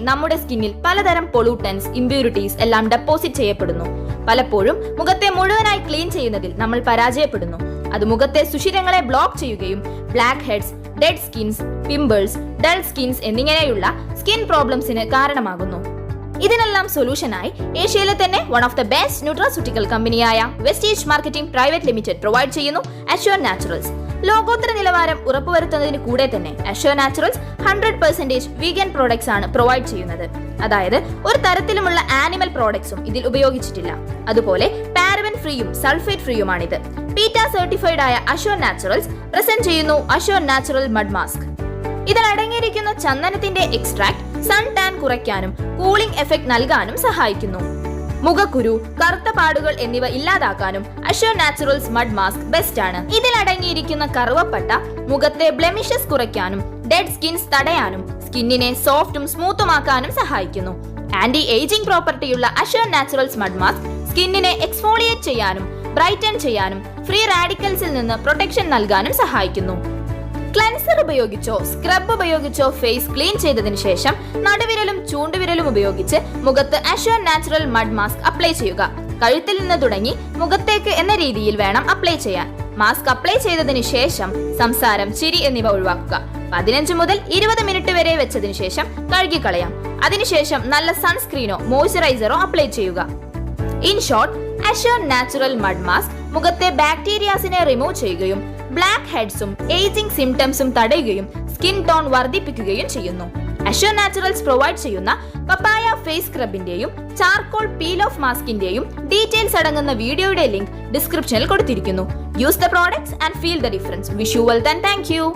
നമ്മുടെ സ്കിന്നിൽ പലതരം പൊളൂട്ടൻസ്, ഇമ്പ്യൂരിറ്റീസ് എല്ലാം ഡെപ്പോസിറ്റ് ചെയ്യപ്പെടുന്നു. പലപ്പോഴും മുഖത്തെ മുഴുവനായി ക്ലീൻ ചെയ്യുന്നതിൽ നമ്മൾ പരാജയപ്പെടുന്നു. അത് മുഖത്തെ സുഷിരങ്ങളെ ബ്ലോക്ക് ചെയ്യുകയും black heads, dead skins, pimples, dull skins എന്നിങ്ങനെയുള്ള സ്കിൻ പ്രോബ്ലംസിന് കാരണമാകുന്നു. ഇതിനെല്ലാം സൊല്യൂഷനായി ഏഷ്യയിലെ തന്നെ one of the best nutraceutical കമ്പനിയായ Vestige marketing private limited provide ചെയ്യുന്നു അഷ്യൂർ നാച്ചുറൽസ്. ലോകോത്തര നിലവാരം ഉറപ്പുവരുത്തുന്നതിന് കൂടെ തന്നെ അഷ്യൂർ നാച്ചുറൽസ് 100% വീഗൻ പ്രോഡക്ട്സ് ആണ് പ്രൊവൈഡ് ചെയ്യുന്നത്. അതായത് ഒരു തരത്തിലുമുള്ള ആനിമൽ പ്രോഡക്ട്സും ഇതിൽ ഉപയോഗിച്ചിട്ടില്ല. അതുപോലെ പാരബൻ ഫ്രീയും സൾഫേറ്റ് ഫ്രീയുമാണിത്. പീറ്റ സർട്ടിഫൈഡ് ആയ അഷ്യൂർ നാച്ചുറൽസ് പ്രസന്റ് ചെയ്യുന്നു അഷ്യൂർ നാച്ചുറൽ മഡ് മാസ്ക്. ഇതിൽ അടങ്ങിയിരിക്കുന്ന ചന്ദനത്തിന്റെ എക്സ്ട്രാക്ട് സൺ ടാൻ കുറയ്ക്കാനും കൂളിംഗ് എഫക്ട് നൽകാനും സഹായിക്കുന്നു. മുഖക്കുരു, കറുത്ത പാടുകൾ എന്നിവ ഇല്ലാതാക്കാനും assure naturals mud mask best ആണ്. ഇതിൽ അടങ്ങിയിരിക്കുന്ന കറുവപ്പട്ട മുഖത്തെ ബ്ലെമിഷസ് കുറയ്ക്കാനും ഡെഡ് സ്കിൻസ് തടയാനും സ്കിന്നിനെ സോഫ്റ്റും സ്മൂത്തുമാക്കാനും സഹായിക്കുന്നു. ആന്റി ഏജിംഗ് പ്രോപ്പർട്ടിയുള്ള അഷ്യൂർ നാച്ചുറൽസ് മഡ് മാസ്ക് സ്കിന്നിനെ എക്സ്ഫോളിയേറ്റ് ചെയ്യാനും ബ്രൈറ്റൻ ചെയ്യാനും ഫ്രീ റാഡിക്കൽസിൽ നിന്ന് പ്രൊട്ടക്ഷൻ നൽകാനും സഹായിക്കുന്നു. ക്ലെൻസർ ഉപയോഗിച്ചോ സ്ക്രബ് ഉപയോഗിച്ചോ ഫേസ് ക്ലീൻ ചെയ്തതിനു ശേഷം നടുവിരലും ചൂണ്ടുവിരലും ഉപയോഗിച്ച് മുഖത്ത് assure natural mud mask apply ചെയ്യുക. കഴുത്തിൽ നിന്ന് തുടങ്ങി മുഖത്തേക്ക് എന്ന രീതിയിൽ വേണം അപ്ലൈ ചെയ്യാൻ. മാസ്ക് അപ്ലൈ ചെയ്തതിനു ശേഷം സംസാരം, ചിരി എന്നിവ ഒഴിവാക്കുക. 15 മുതൽ 20 മിനിറ്റ് വരെ വെച്ചതിനു ശേഷം കഴുകിക്കളയാം. അതിനുശേഷം നല്ല സൺസ്ക്രീനോ മോയ്സ്ചറൈസറോ അപ്ലൈ ചെയ്യുക. In short, Assure natural mud mask മുഖത്തെ ബാക്ടീരിയാസിനെ റിമൂവ് ചെയ്യുകയും ബ്ലാക്ക് ഹെഡ്സും ഏജിംഗ് സിംറ്റംസും തടയുകയും സ്കിൻ ടോൺ വർദ്ധിപ്പിക്കുകയും ചെയ്യുന്നു. അഷ്യൂർ നാച്ചുറൽസ് പ്രൊവൈഡ് ചെയ്യുന്ന പപ്പായ ഫേസ് സ്ക്രബിന്റെയും ചാർക്കോൾ പീൽ ഓഫ് മാസ്കിന്റെയും ഡീറ്റെയിൽസ് അടങ്ങുന്ന വീഡിയോയുടെ ലിങ്ക് ഡിസ്ക്രിപ്ഷനിൽ കൊടുത്തിരിക്കുന്നു. Use the products and feel the difference. Wish you wealth and thank U.